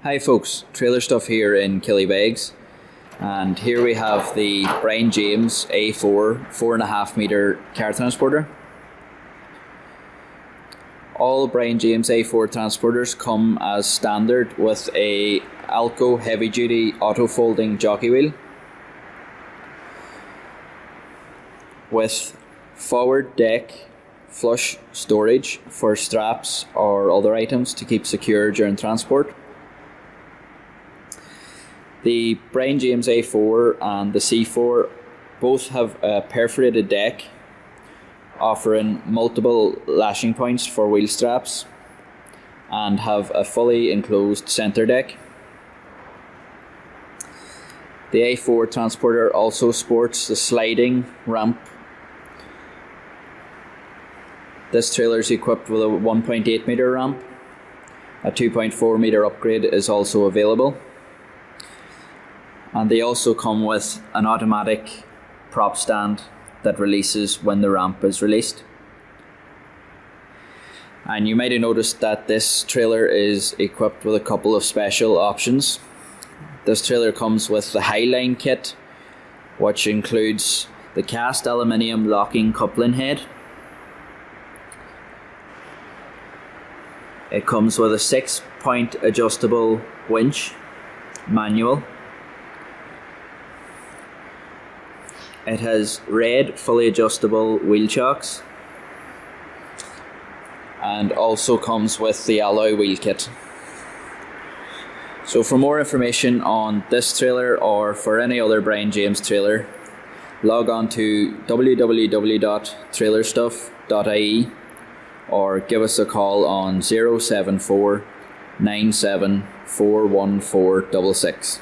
Hi folks, Trailer Stuff here in Killybegs, and here we have the Brian James A4 4.5 metre car transporter. All Brian James A4 transporters come as standard with a Alco heavy duty auto folding jockey wheel with forward deck flush storage for straps or other items to keep secure during transport. The Brian James A4 and the C4 both have a perforated deck offering multiple lashing points for wheel straps and have a fully enclosed centre deck. The A4 transporter also sports the sliding ramp. This trailer is equipped with a 1.8 metre ramp. A 2.4 metre upgrade is also available. And they also come with an automatic prop stand that releases when the ramp is released. And you might have noticed that this trailer is equipped with a couple of special options. This trailer comes with the Highline kit, which includes the cast aluminium locking coupling head. It comes with a 6-point adjustable winch, manual. It has red fully adjustable wheel chocks and also comes with the alloy wheel kit. So for more information on this trailer or for any other Brian James trailer, log on to www.Trailerstuff.ie or give us a call on 074 97 41466.